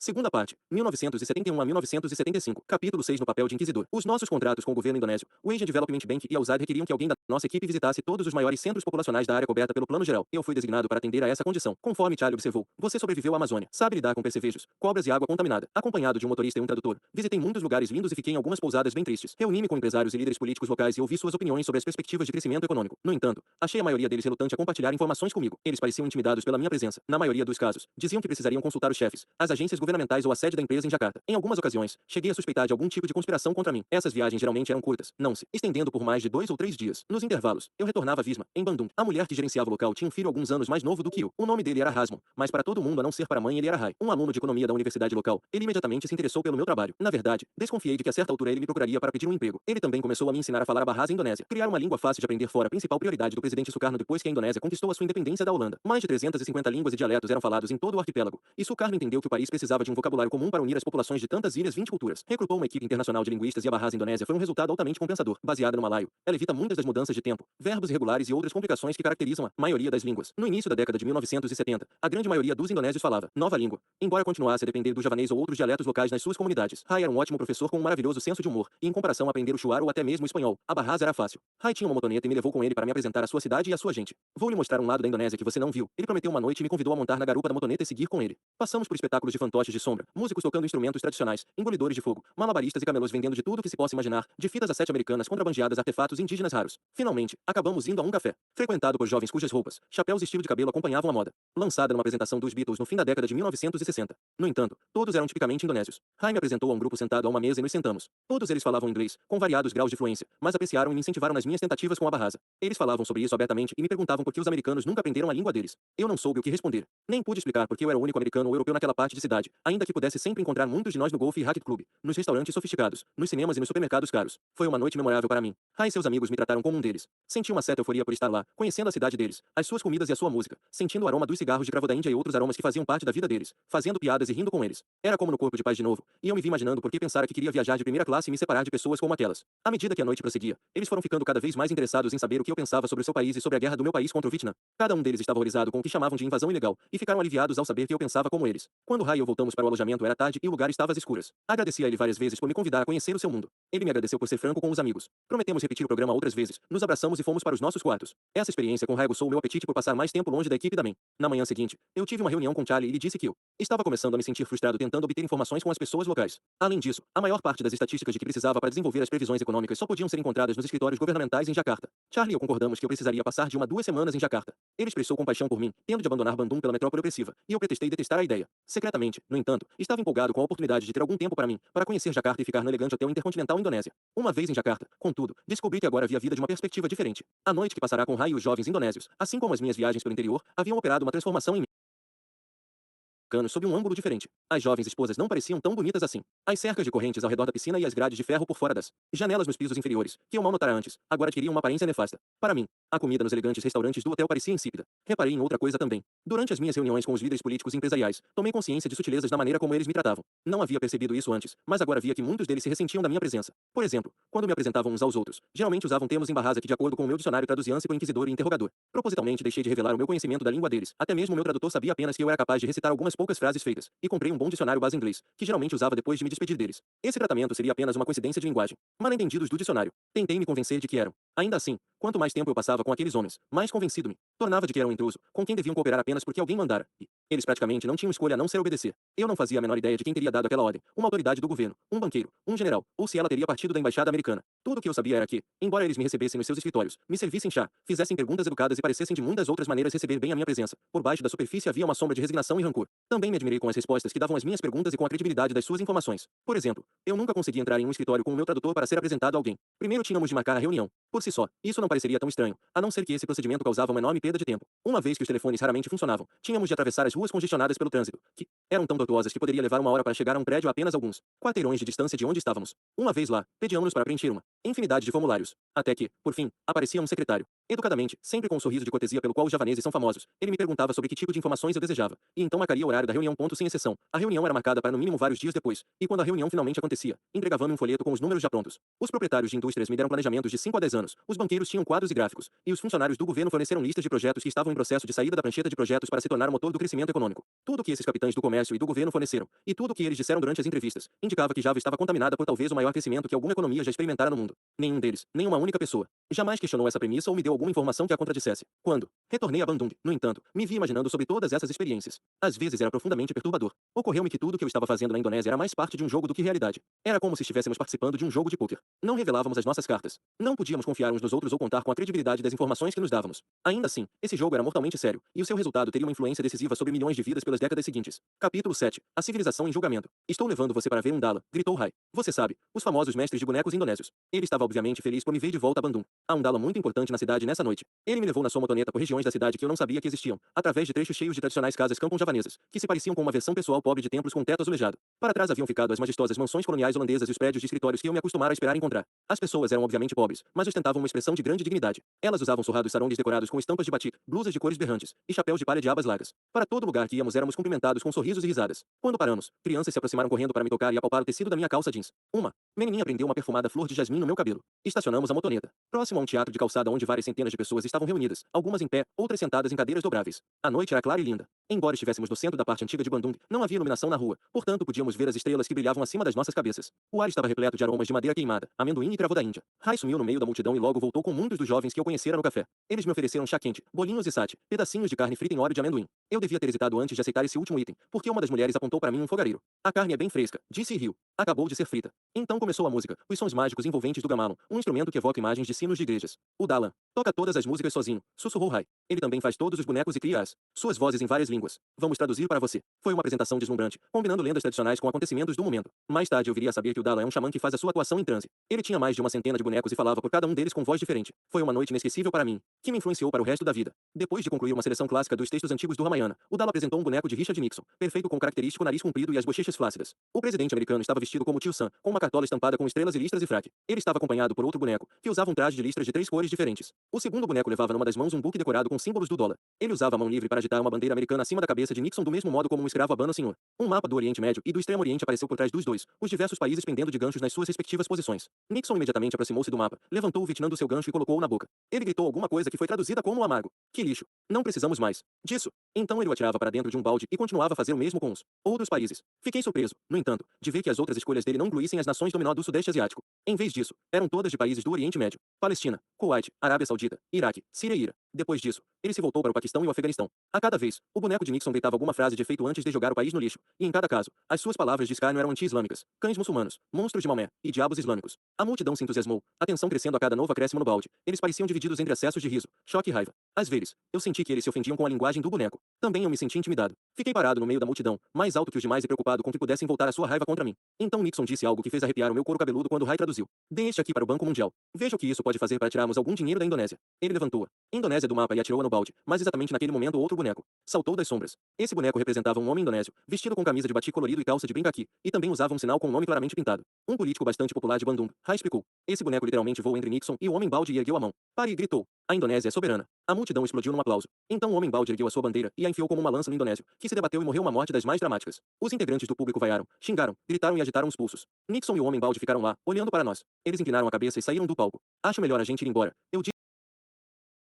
Segunda parte, 1971 a 1975, capítulo 6 no papel de inquisidor. Os nossos contratos com o governo indonésio, o Asian Development Bank e a USAID requeriam que alguém da nossa equipe visitasse todos os maiores centros populacionais da área coberta pelo Plano Geral. Eu fui designado para atender a essa condição. Conforme Charlie observou, você sobreviveu à Amazônia, sabe lidar com percevejos, cobras e água contaminada. Acompanhado de um motorista e um tradutor, visitei muitos lugares lindos e fiquei em algumas pousadas bem tristes. Reuni-me com empresários e líderes políticos locais e ouvi suas opiniões sobre as perspectivas de crescimento econômico. No entanto, achei a maioria deles relutante a compartilhar informações comigo. Eles pareciam intimidados pela minha presença. Na maioria dos casos, diziam que precisariam consultar os chefes, as agências governamentais ou a sede da empresa em Jacarta. Em algumas ocasiões, cheguei a suspeitar de algum tipo de conspiração contra mim. Essas viagens geralmente eram curtas, não se estendendo por mais de 2 ou 3 dias. Nos intervalos, eu retornava a Visma, em Bandung. A mulher que gerenciava o local tinha um filho alguns anos mais novo do que eu. O nome dele era Rasmon, mas para todo mundo a não ser para a mãe ele era Rai, um aluno de economia da universidade local. Ele imediatamente se interessou pelo meu trabalho. Na verdade, desconfiei de que a certa altura ele me procuraria para pedir um emprego. Ele também começou a me ensinar a falar a Bahasa Indonésia. Criar uma língua fácil de aprender fora a principal prioridade do presidente Sukarno depois que a Indonésia conquistou a sua independência da Holanda. Mais de 350 línguas e dialetos eram falados em todo o arquipélago, e Sukarno entendeu que o país precisava de um vocabulário comum para unir as populações de tantas ilhas 20 culturas. Recrutou uma equipe internacional de linguistas e a Bahasa Indonésia foi um resultado altamente compensador. Baseada no malaio, ela evita muitas das mudanças de tempo, verbos irregulares e outras complicações que caracterizam a maioria das línguas. No início da década de 1970, a grande maioria dos indonésios falava nova língua, embora continuasse a depender do javanês ou outros dialetos locais nas suas comunidades. Rai era um ótimo professor com um maravilhoso senso de humor, e em comparação a aprender o chuar ou até mesmo o espanhol, a Bahasa era fácil. Rai tinha uma motoneta e me levou com ele para me apresentar a sua cidade e a sua gente. Vou lhe mostrar um lado da Indonésia que você não viu. Ele prometeu uma noite e me convidou a montar na garupa da motoneta e seguir com ele. Passamos por espetáculos de fantoches de sombra, músicos tocando instrumentos tradicionais, engolidores de fogo, malabaristas e camelôs vendendo de tudo que se possa imaginar, de fitas a sete americanas contrabandeadas artefatos indígenas raros. Finalmente, acabamos indo a um café, frequentado por jovens cujas roupas, chapéus e estilo de cabelo acompanhavam a moda, lançada numa apresentação dos Beatles no fim da década de 1960. No entanto, todos eram tipicamente indonésios. Rai me apresentou a um grupo sentado a uma mesa e nos sentamos. Todos eles falavam inglês, com variados graus de fluência, mas apreciaram e me incentivaram nas minhas tentativas com a Bahasa. Eles falavam sobre isso abertamente e me perguntavam por que os americanos nunca aprenderam a língua deles. Eu não soube o que responder. Nem pude explicar porque eu era o único americano ou europeu naquela parte de cidade, ainda que pudesse sempre encontrar muitos de nós no Golf e Racket Club, nos restaurantes sofisticados, nos cinemas e nos supermercados caros. Foi uma noite memorável para mim. Rai e seus amigos me trataram como um deles. Senti uma certa euforia por estar lá, conhecendo a cidade deles, as suas comidas e a sua música, sentindo o aroma dos cigarros de cravo da Índia e outros aromas que faziam parte da vida deles, fazendo piadas e rindo com eles. Era como no corpo de paz de novo, e eu me vi imaginando por que pensara que queria viajar de primeira classe e me separar de pessoas como aquelas. À medida que a noite prosseguia, eles foram ficando cada vez mais interessados em saber o que eu pensava sobre o seu país e sobre a guerra do meu país contra o Vietnã. Cada um deles estava horrorizado com o que chamavam de invasão ilegal, e ficaram aliviados ao saber que eu pensava como eles. Quando Rai e eu voltamos para o alojamento era tarde e o lugar estava às escuras. Agradeci a ele várias vezes por me convidar a conhecer o seu mundo. Ele me agradeceu por ser franco com os amigos. Prometemos repetir o programa outras vezes. Nos abraçamos e fomos para os nossos quartos. Essa experiência com Rai aguçou o meu apetite por passar mais tempo longe da equipe da MEN. Na manhã seguinte, eu tive uma reunião com Charlie e lhe disse que eu estava começando a me sentir frustrado tentando obter informações com as pessoas locais. Além disso, a maior parte das estatísticas de que precisava para desenvolver as previsões econômicas só podiam ser encontradas nos escritórios governamentais em Jacarta. Charlie e eu concordamos que eu precisaria passar de 1 a 2 semanas em Jacarta. Ele expressou compaixão por mim, tendo de abandonar Bandung pela metrópole opressiva, e eu pretextei detestar a ideia. Secretamente, no entanto, estava empolgado com a oportunidade de ter algum tempo para mim, para conhecer Jacarta e ficar no elegante hotel intercontinental Indonésia. Uma vez em Jacarta, contudo, descobri que agora havia vida de uma perspectiva diferente. A noite que passará com Rai e os jovens indonésios, assim como as minhas viagens pelo interior, haviam operado uma transformação em mim sob um ângulo diferente. As jovens esposas não pareciam tão bonitas assim. As cercas de correntes ao redor da piscina e as grades de ferro por fora das janelas nos pisos inferiores, que eu mal notara antes, agora adquiriam uma aparência nefasta. Para mim, a comida nos elegantes restaurantes do hotel parecia insípida. Reparei em outra coisa também. Durante as minhas reuniões com os líderes políticos e empresariais, tomei consciência de sutilezas na maneira como eles me tratavam. Não havia percebido isso antes, mas agora via que muitos deles se ressentiam da minha presença. Por exemplo, quando me apresentavam uns aos outros, geralmente usavam termos em Bahasa que, de acordo com o meu dicionário, traduziam-se por inquisidor e interrogador. Propositalmente deixei de revelar o meu conhecimento da língua deles. Até mesmo o meu tradutor sabia apenas que eu era capaz de recitar algumas poucas frases feitas, e comprei um bom dicionário base inglês, que geralmente usava depois de me despedir deles. Esse tratamento seria apenas uma coincidência de linguagem. Mal-entendidos do dicionário. Tentei me convencer de que eram. Ainda assim, quanto mais tempo eu passava com aqueles homens, mais convencido me tornava de que era um intruso, com quem deviam cooperar apenas porque alguém mandara. E eles praticamente não tinham escolha a não ser obedecer. Eu não fazia a menor ideia de quem teria dado aquela ordem, uma autoridade do governo, um banqueiro, um general, ou se ela teria partido da embaixada americana. Tudo o que eu sabia era que, embora eles me recebessem nos seus escritórios, me servissem chá, fizessem perguntas educadas e parecessem de muitas outras maneiras receber bem a minha presença, por baixo da superfície havia uma sombra de resignação e rancor. Também me admirei com as respostas que davam às minhas perguntas e com a credibilidade das suas informações. Por exemplo, eu nunca consegui entrar em um escritório com o meu tradutor para ser apresentado a alguém. Primeiro tínhamos de marcar a reunião. Por si só, isso não pareceria tão estranho, a não ser que esse procedimento causava uma enorme perda de tempo. Uma vez que os telefones raramente funcionavam, tínhamos de atravessar as ruas congestionadas pelo trânsito, que eram tão tortuosas que poderia levar 1 hora para chegar a um prédio a apenas alguns quarteirões de distância de onde estávamos. Uma vez lá, pedíamos-nos para preencher uma infinidade de formulários. Até que, por fim, aparecia um secretário. Educadamente, sempre com um sorriso de cortesia pelo qual os javaneses são famosos, ele me perguntava sobre que tipo de informações eu desejava, e então marcaria o horário da reunião sem exceção. A reunião era marcada para no mínimo vários dias depois, e quando a reunião finalmente acontecia, entregava-me um folheto com os números já prontos. Os proprietários de indústrias me deram planejamentos de 5 a 10 anos, os banqueiros tinham quadros e gráficos, e os funcionários do governo forneceram listas de projetos que estavam em processo de saída da prancheta de projetos para se tornar o motor do crescimento econômico. Tudo o que esses capitães do comércio Comércio e do Governo forneceram, e tudo o que eles disseram durante as entrevistas, indicava que Java estava contaminada por talvez o maior crescimento que alguma economia já experimentara no mundo. Nenhum deles, nem uma única pessoa, jamais questionou essa premissa ou me deu alguma informação que a contradissesse. Quando retornei a Bandung, no entanto, me vi imaginando sobre todas essas experiências. Às vezes era profundamente perturbador. Ocorreu-me que tudo o que eu estava fazendo na Indonésia era mais parte de um jogo do que realidade. Era como se estivéssemos participando de um jogo de pôquer. Não revelávamos as nossas cartas. Não podíamos confiar uns nos outros ou contar com a credibilidade das informações que nos dávamos. Ainda assim, esse jogo era mortalmente sério, e o seu resultado teria uma influência decisiva sobre milhões de vidas pelas décadas seguintes. Capítulo 7. A civilização em julgamento. Estou levando você para ver um Dala, gritou Rai. Você sabe, os famosos mestres de bonecos indonésios. Ele estava obviamente feliz por me ver de volta a Bandung. Há um Dala muito importante na cidade nessa noite. Ele me levou na sua motoneta por regiões da cidade que eu não sabia que existiam, através de trechos cheios de tradicionais casas campos javanesas, que se pareciam com uma versão pessoal pobre de templos com teto azulejado. Para trás haviam ficado as majestosas mansões coloniais holandesas e os prédios de escritórios que eu me acostumara a esperar encontrar. As pessoas eram obviamente pobres, mas ostentavam uma expressão de grande dignidade. Elas usavam surrados sarongues decorados com estampas de batik, blusas de cores berrantes e chapéus de palha de abas largas. Para todo lugar que íamos éramos cumprimentados com sorrisos e risadas. Quando paramos, crianças se aproximaram correndo para me tocar e apalpar o tecido da minha calça jeans. Uma menininha prendeu uma perfumada flor de jasmim no meu cabelo. Estacionamos a motoneta próximo a um teatro de calçada onde várias centenas de pessoas estavam reunidas, algumas em pé, outras sentadas em cadeiras dobráveis. A noite era clara e linda. Embora estivéssemos no centro da parte antiga de Bandung, não havia iluminação na rua, portanto podíamos ver as estrelas que brilhavam acima das nossas cabeças. O ar estava repleto de aromas de madeira queimada, amendoim e cravo da Índia. Rai sumiu no meio da multidão e logo voltou com muitos dos jovens que eu conhecera no café. Eles me ofereceram chá quente, bolinhos e sate, pedacinhos de carne frita em óleo de amendoim. Eu devia ter hesitado antes de aceitar esse último item, porque uma das mulheres apontou para mim um fogareiro. A carne é bem fresca, disse e riu. Acabou de ser frita. Então começou a música, os sons mágicos envolventes do gamalon, um instrumento que evoca imagens de sinos de igrejas. O Dalan toca todas as músicas sozinho, sussurrou Rai. Ele também faz todos os bonecos e cria suas vozes em várias línguas. Vamos traduzir para você. Foi uma apresentação deslumbrante, combinando lendas tradicionais com acontecimentos do momento. Mais tarde eu viria a saber que o Dalan é um xamã que faz a sua atuação em transe. Ele tinha mais de uma centena de bonecos e falava por cada um deles com voz diferente. Foi uma noite inesquecível para mim, que me influenciou para o resto da vida. Depois de concluir uma seleção clássica dos textos antigos do Ramayana, o Dalan apresentou um boneco de Richard Nixon, perfeito com o característico nariz comprido e as bochechas flácidas. O presidente americano estava vestido como Tio Sam, com uma cartola estampada com estrelas e listras e fraque. Ele estava acompanhado por outro boneco, que usava um traje de listras de 3 cores diferentes. O segundo boneco levava numa das mãos um book decorado com símbolos do dólar. Ele usava a mão livre para agitar uma bandeira americana acima da cabeça de Nixon do mesmo modo como um escravo abana o senhor. Um mapa do Oriente Médio e do Extremo Oriente apareceu por trás dos dois, os diversos países pendendo de ganchos nas suas respectivas posições. Nixon imediatamente aproximou-se do mapa, levantou o Vietnã do seu gancho e colocou-o na boca. Ele gritou alguma coisa que foi traduzida como amargo. Que lixo. Não precisamos mais disso. Então ele o atirava para dentro de um balde e continuava a fazer o mesmo com os outros países. Fiquei surpreso, no entanto, de ver que as outras escolhas dele não incluíssem as nações dominó do Sudeste Asiático. Em vez disso, eram todas de países do Oriente Médio: Palestina, Kuwait, Arábia Saudita, Iraque, Síria e Ira. Depois disso, ele se voltou para o Paquistão e o Afeganistão. A cada vez, o boneco de Nixon deitava alguma frase de efeito antes de jogar o país no lixo, e em cada caso, as suas palavras de escárnio eram anti-islâmicas, cães muçulmanos, monstros de Maomé e diabos islâmicos. A multidão se entusiasmou, a tensão crescendo a cada novo acréscimo no balde. Eles pareciam divididos entre acessos de riso, choque e raiva. Às vezes, eu senti que eles se ofendiam com a linguagem do boneco. Também eu me senti intimidado. Fiquei parado no meio da multidão, mais alto que os demais e preocupado com que pudessem voltar a sua raiva contra mim. Então Nixon disse algo que fez arrepiar o meu couro cabeludo quando Rai traduziu. Dê este aqui para o Banco Mundial. Veja o que isso pode fazer para tirarmos algum dinheiro da Indonésia. Ele levantou-a. Indonésia do mapa e atirou-a no balde, mas exatamente naquele momento outro boneco saltou das sombras. Esse boneco representava um homem indonésio, vestido com camisa de batik colorido e calça de brim caqui, e também usava um sinal com um nome claramente pintado. Um político bastante popular de Bandung, Rai explicou. Esse boneco literalmente voou entre Nixon e o homem balde e ergueu a mão. Pare e gritou. A Indonésia é soberana. A multidão explodiu num aplauso. Então o homem balde ergueu a sua bandeira e a enfiou como uma lança no indonésio, que se debateu e morreu uma morte das mais dramáticas. Os integrantes do público vaiaram, xingaram, gritaram e agitaram os pulsos. Nixon e o homem balde ficaram lá, olhando para nós. Eles inclinaram a cabeça e saíram do palco. Acho melhor a gente ir embora. Eu disse